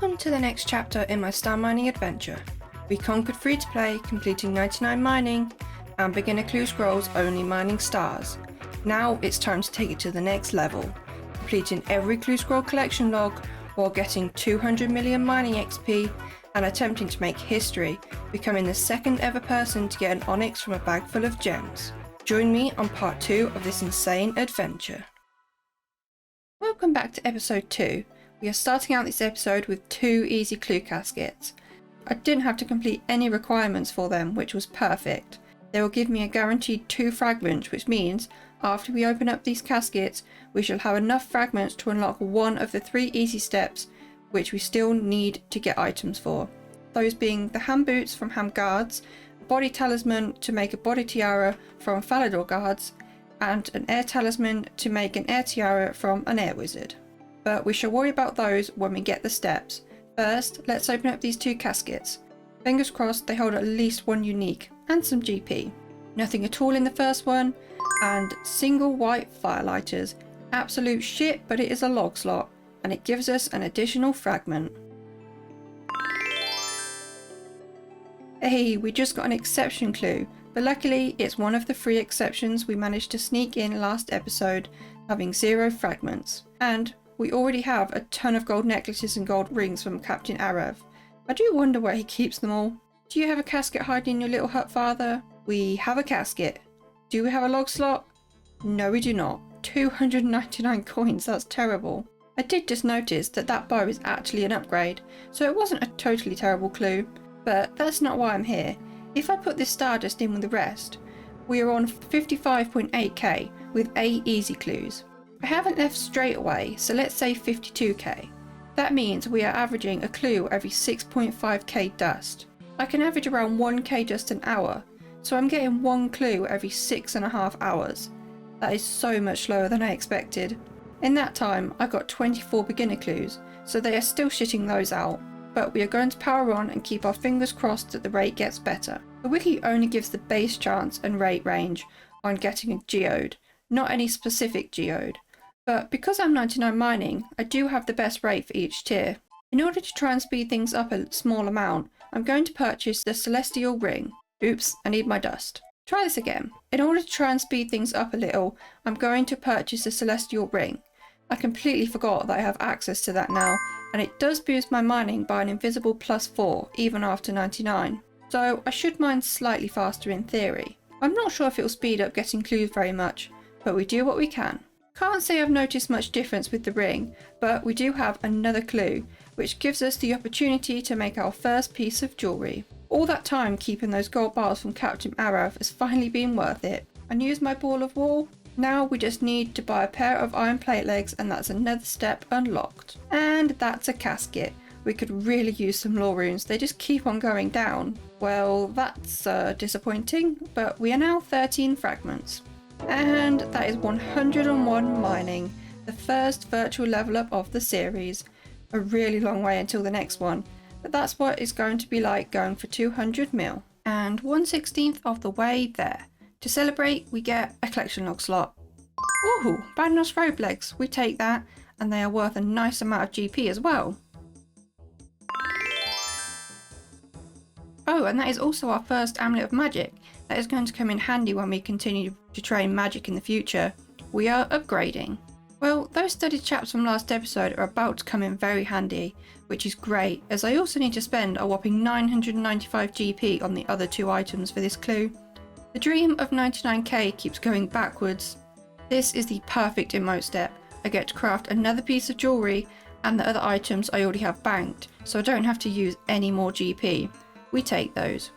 Welcome to the next chapter in my star mining adventure. We conquered free-to-play, completing 99 mining, and beginner clue scrolls only mining stars. Now it's time to take it to the next level, completing every clue scroll collection log while getting 200 million mining XP and attempting to make history, becoming the second ever person to get an onyx from a bag full of gems. Join me on part 2 of this insane adventure. Welcome back to episode 2. We are starting out this episode with 2 easy clue caskets. I didn't have to complete any requirements for them, which was perfect. They will give me a guaranteed 2 fragments, which means after we open up these caskets, we shall have enough fragments to unlock one of the 3 easy steps which we still need to get items for. Those being the ham boots from ham guards, a body talisman to make a body tiara from Falador guards, and an air talisman to make an air tiara from an air wizard. But we shall worry about those when we get the steps. First, let's open up these 2 caskets. Fingers crossed they hold at least 1 unique and some GP. Nothing at all in the first one, and single white firelighters. Absolute shit, but it is a log slot, and it gives us an additional fragment. Hey, we just got an exception clue, but luckily it's one of the 3 exceptions we managed to sneak in last episode, having 0 fragments. And we already have a ton of gold necklaces and gold rings from Captain Arav. I do wonder where he keeps them all. Do you have a casket hiding in your little hut, father? We have a casket. Do we have a log slot? No, we do not. 299 coins, that's terrible. I did just notice that that bow is actually an upgrade, so it wasn't a totally terrible clue. But that's not why I'm here. If I put this stardust in with the rest, we are on 55.8k with 8 easy clues. I haven't left straight away, so let's say 52k. That means we are averaging a clue every 6.5k dust. I can average around 1k dust an hour, so I'm getting 1 clue every 6.5 hours. That is so much slower than I expected. In that time, I got 24 beginner clues, so they are still shitting those out. But we are going to power on and keep our fingers crossed that the rate gets better. The wiki only gives the base chance and rate range on getting a geode, not any specific geode. But because I'm 99 mining, I do have the best rate for each tier. In order to try and speed things up a small amount, I'm going to purchase the Celestial Ring. Oops, I need my dust. Try this again. In order to try and speed things up a little, I'm going to purchase the Celestial Ring. I completely forgot that I have access to that now, and it does boost my mining by an invisible +4 even after 99. So I should mine slightly faster in theory. I'm not sure if it will speed up getting clues very much, but we do what we can. Can't say I've noticed much difference with the ring, but we do have another clue, which gives us the opportunity to make our first piece of jewellery. All that time keeping those gold bars from Captain Arav has finally been worth it. And use my ball of wool. Now we just need to buy a pair of iron plate legs, and that's another step unlocked. And that's a casket. We could really use some lore runes, they just keep on going down. Well, that's disappointing, but we are now 13 fragments. And that is 101 mining, the first virtual level up of the series. A really long way until the next one, but that's what it's going to be like going for 200 mil. And 1/16 of the way there. To celebrate, we get a collection log slot. Ooh, Badnos robe legs, we take that, and they are worth a nice amount of GP as well. Oh, and that is also our first Amulet of Magic. That is going to come in handy when we continue to train magic in the future. We are upgrading. Well, those studied chaps from last episode are about to come in very handy, which is great, as I also need to spend a whopping 995 GP on the other 2 items for this clue. The dream of 99k keeps going backwards. This is the perfect emote step. I get to craft another piece of jewellery, and the other items I already have banked, so I don't have to use any more GP. We take those.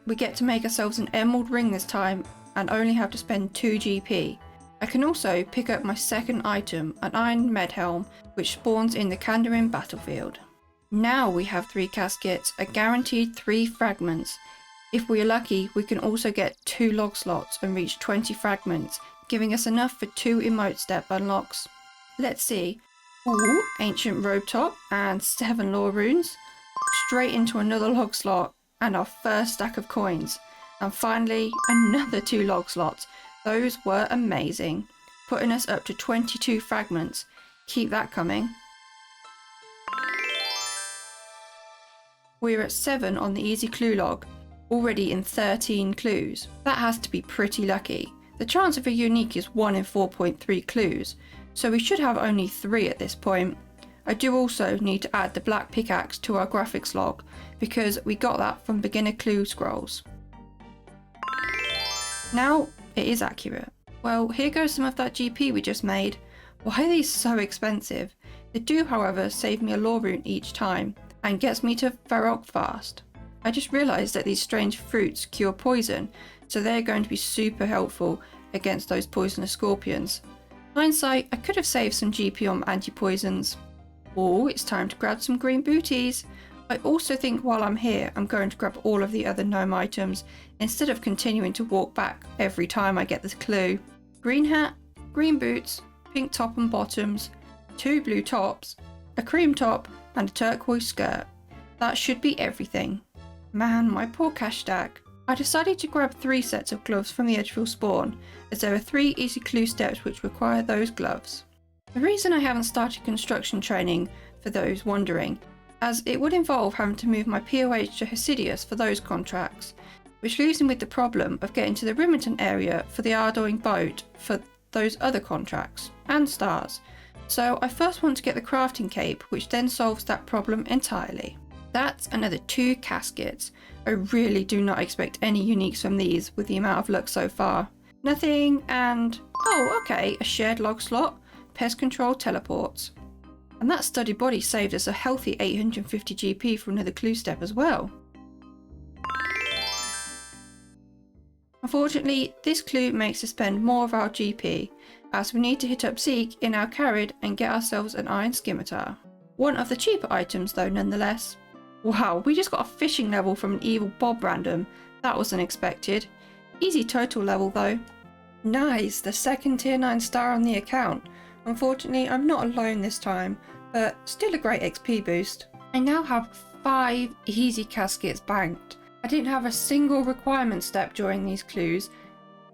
We get to make ourselves an emerald ring this time, and only have to spend 2 GP. I can also pick up my second item, an iron med helm, which spawns in the Kandarin battlefield. Now we have 3 caskets, a guaranteed 3 fragments. If we are lucky, we can also get 2 log slots and reach 20 fragments, giving us enough for 2 emote step unlocks. Let's see. Ooh, ancient robe top and 7 lore runes. Straight into another log slot and our first stack of coins. And finally, another 2 log slots. Those were amazing, putting us up to 22 fragments. Keep that coming. We're at 7 on the easy clue log, already in 13 clues. That has to be pretty lucky. The chance of a unique is 1 in 4.3 clues, so we should have only 3 at this point. I do also need to add the black pickaxe to our graphics log, because we got that from beginner clue scrolls. Now it is accurate. Well, here goes some of that GP we just made. Why are these so expensive? They do, however, save me a lore rune each time, and gets me to Varrock fast. I just realised that these strange fruits cure poison, so they're going to be super helpful against those poisonous scorpions. Hindsight, I could have saved some GP on anti-poisons. Oh, it's time to grab some green booties. I also think while I'm here, I'm going to grab all of the other gnome items instead of continuing to walk back every time I get this clue. Green hat, green boots, pink top and bottoms, 2 blue tops, a cream top and a turquoise skirt. That should be everything. Man, my poor cash stack. I decided to grab 3 sets of gloves from the Edgefield spawn, as there are 3 easy clue steps which require those gloves. The reason I haven't started construction training, for those wondering, as it would involve having to move my POH to Hesidius for those contracts, which leaves me with the problem of getting to the Rimington area for the Ardoing boat for those other contracts, and stars. So I first want to get the crafting cape, which then solves that problem entirely. That's another 2 caskets. I really do not expect any uniques from these with the amount of luck so far. Nothing, and oh okay, a shared log slot, pest control teleports. And that study body saved us a healthy 850 GP for another clue step as well. Unfortunately, this clue makes us spend more of our GP, as we need to hit up Zeke in our Carrid and get ourselves an iron scimitar. One of the cheaper items though nonetheless. Wow, we just got a fishing level from an evil Bob random. That was unexpected. Easy total level though. Nice, the second tier 9 star on the account. Unfortunately, I'm not alone this time, but still a great XP boost. I now have 5 easy caskets banked. I didn't have a single requirement step during these clues,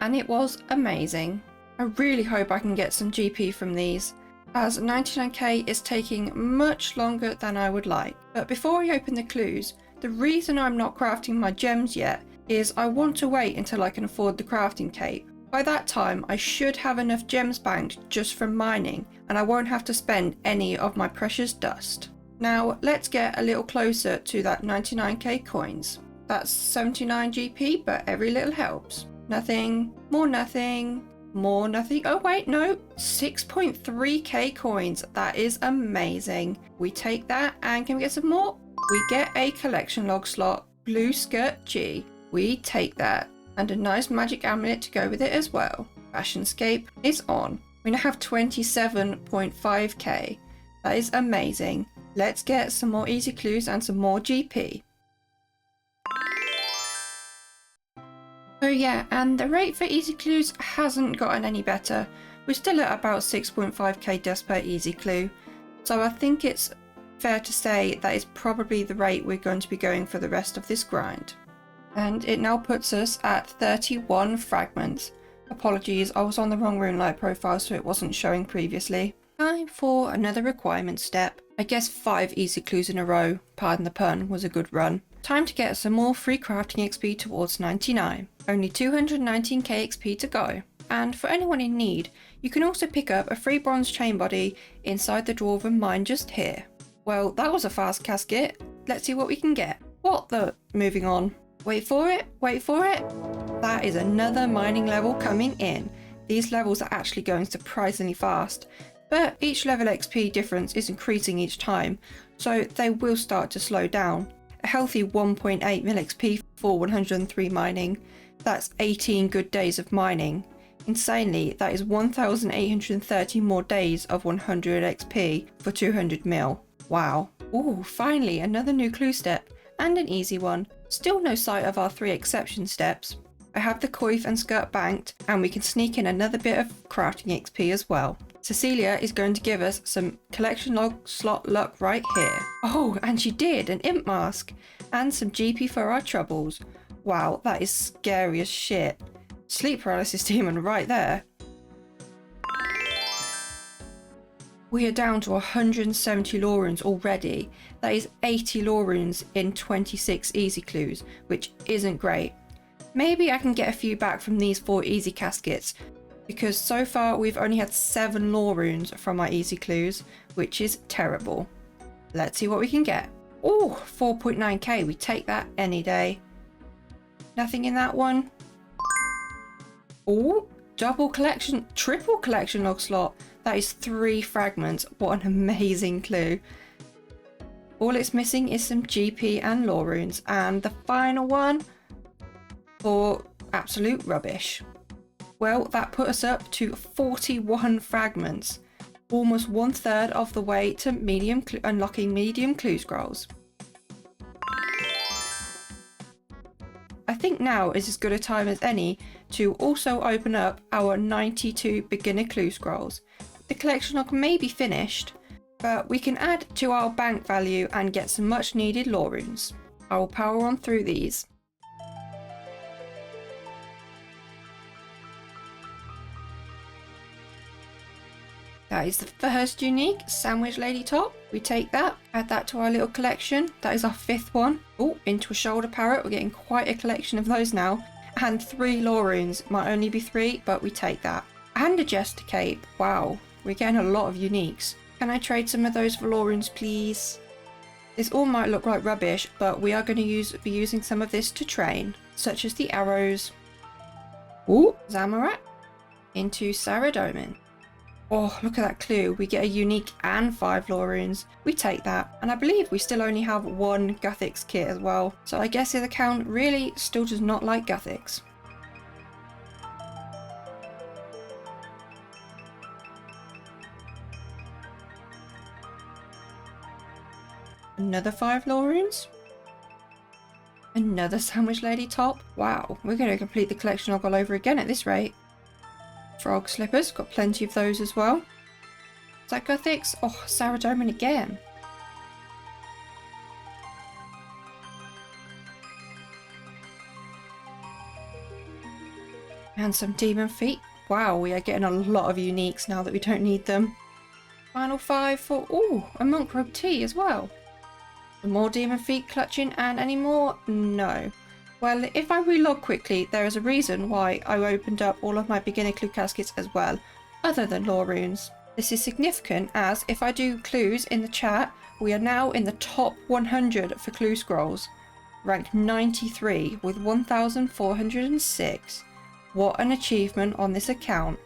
and it was amazing. I really hope I can get some GP from these, as 99k is taking much longer than I would like. But before I open the clues, the reason I'm not crafting my gems yet is I want to wait until I can afford the crafting cape. By that time, I should have enough gems banked just from mining, and I won't have to spend any of my precious dust. Now, let's get a little closer to that 99k coins. That's 79 GP, but every little helps. Nothing, more nothing, more nothing. Oh wait, no, 6.3k coins. That is amazing. We take that, and can we get some more? We get a collection log slot, blue skirt G. We take that. And a nice magic amulet to go with it as well. Fashionscape is on. We now have 27.5k. That is amazing. Let's get some more easy clues and some more GP. Oh yeah, and the rate for easy clues hasn't gotten any better. We're still at about 6.5k dust per easy clue. So I think it's fair to say that is probably the rate we're going to be going for the rest of this grind. And it now puts us at 31 fragments. Apologies, I was on the wrong Runelight profile, so it wasn't showing previously. Time for another requirement step. I guess 5 easy clues in a row, pardon the pun, was a good run. Time to get some more free crafting XP towards 99. Only 219k XP to go. And for anyone in need, you can also pick up a free bronze chain body inside the Dwarven mine just here. Well, that was a fast casket. Let's see what we can get. What the? Moving on. Wait for it, wait for it. That is another mining level coming in. These levels are actually going surprisingly fast, but each level XP difference is increasing each time, so they will start to slow down. A healthy 1.8 mil XP for 103 mining. That's 18 good days of mining. Insanely, that is 1,830 more days of 100 XP for 200 mil. Wow. Ooh, finally another new clue step, and an easy one. Still no sight of our 3 exception steps. I have the coif and skirt banked, and we can sneak in another bit of crafting XP as well. Cecilia is going to give us some collection log slot luck right here. Oh, and she did, an imp mask, and some GP for our troubles. Wow, that is scary as shit. Sleep paralysis demon right there. We are down to 170 lore runes already. That is 80 lore runes in 26 easy clues, which isn't great. Maybe I can get a few back from these 4 easy caskets, because so far we've only had 7 lore runes from my easy clues, which is terrible. Let's see what we can get. Oh, 4.9k, we take that any day. Nothing in that one. Oh, double collection, triple collection log slot. That is 3 fragments. What an amazing clue. All it's missing is some GP and lore runes. And the final one for absolute rubbish. Well, that put us up to 41 fragments. Almost 1/3 of the way to unlocking medium clue scrolls. I think now is as good a time as any to also open up our 92 beginner clue scrolls. The collection log may be finished, but we can add to our bank value and get some much needed lore runes. I will power on through these. That is the first unique sandwich lady top. We take that, add that to our little collection. That is our 5th one. Oh, into a shoulder parrot. We're getting quite a collection of those now. And 3 lore runes. Might only be 3, but we take that. And a jester cape. Wow, we're getting a lot of uniques. Can I trade some of those for lore runes, please? This all might look like rubbish, but we are going to be using some of this to train, such as the arrows. Ooh, Zamorak into Saradomin. Oh, look at that clue. We get a unique and 5 lore runes. We take that. And I believe we still only have 1 Guthix kit as well. So I guess the account really still does not like Guthix. Another 5 lore runes. Another sandwich lady top. Wow, we're going to complete the collection log all over again at this rate. Frog slippers, got plenty of those as well. Is that Guthix? Oh, Saradomin again. And some demon feet. Wow, we are getting a lot of uniques now that we don't need them. Final 5 for, oh, a monk robe tea as well. Some more demon feet clutching, and any more? No. Well, if I relog quickly, there is a reason why I opened up all of my beginner clue caskets as well, other than lore runes. This is significant as if I do clues in the chat, we are now in the top 100 for clue scrolls, ranked 93 with 1,406. What an achievement on this account.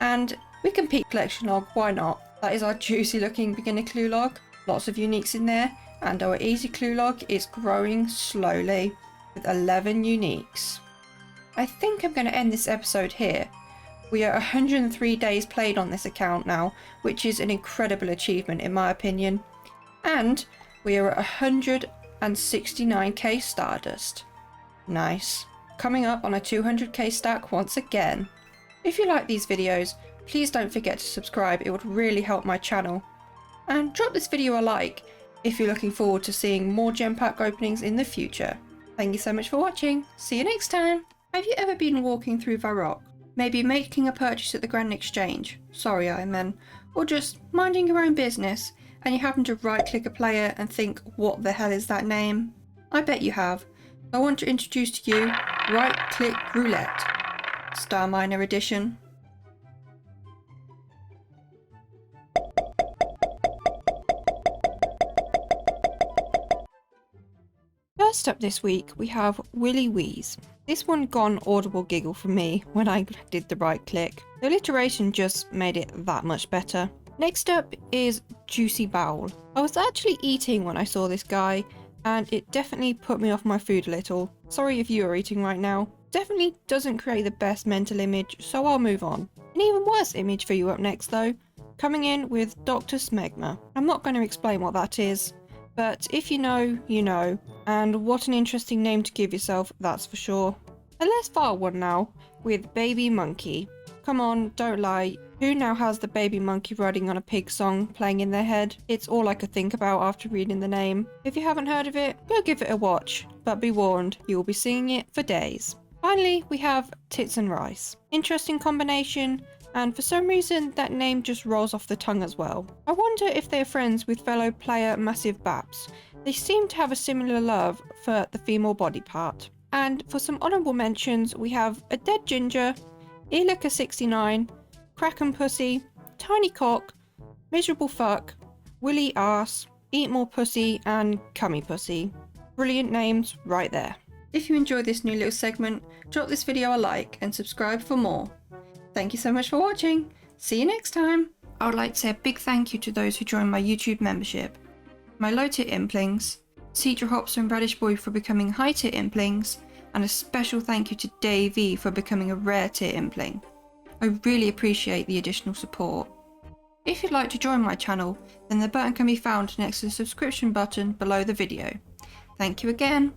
And we can peek collection log, why not? That is our juicy looking beginner clue log, lots of uniques in there, and our easy clue log is growing slowly. With 11 uniques. I think I'm going to end this episode here. We are 103 days played on this account now, which is an incredible achievement in my opinion. And we are at 169k Stardust. Nice. Coming up on a 200k stack once again. If you like these videos, please don't forget to subscribe, it would really help my channel. And drop this video a like if you're looking forward to seeing more gem pack openings in the future. Thank you so much for watching. See you next time. Have you ever been walking through Varrock? Maybe making a purchase at the Grand Exchange? Sorry, Iron Man. Or just minding your own business and you happen to right click a player and think, what the hell is that name? I bet you have. I want to introduce to you Right Click Roulette, StarMiner Edition. First up this week, we have Willy Wheeze. This one got an audible giggle from me when I did the right click. The alliteration just made it that much better. Next up is Juicy Bowl. I was actually eating when I saw this guy, and it definitely put me off my food a little. Sorry if you are eating right now. Definitely doesn't create the best mental image, so I'll move on. An even worse image for you up next though, coming in with Dr. Smegma. I'm not going to explain what that is. But if you know, you know. And what an interesting name to give yourself, that's for sure. A less vile one now, with Baby Monkey. Come on, don't lie. Who now has the Baby Monkey riding on a pig song playing in their head? It's all I could think about after reading the name. If you haven't heard of it, go give it a watch. But be warned, you will be singing it for days. Finally, we have Tits and Rice. Interesting combination, and for some reason that name just rolls off the tongue as well. I wonder if they're friends with fellow player Massive Baps. They seem to have a similar love for the female body part. And for some honourable mentions, we have a Dead Ginger, Earlicker69, Kraken Pussy, Tiny Cock, Miserable Fuck, Willy Arse, Eat More Pussy, and Cummy Pussy. Brilliant names right there. If you enjoyed this new little segment, drop this video a like and subscribe for more. Thank you so much for watching. See you next time. I would like to say a big thank you to those who joined my YouTube membership. My low tier implings, Cedra Hopster and Radish Boy for becoming high tier implings, and a special thank you to Dave E for becoming a rare tier impling. I really appreciate the additional support. If you'd like to join my channel, then the button can be found next to the subscription button below the video. Thank you again.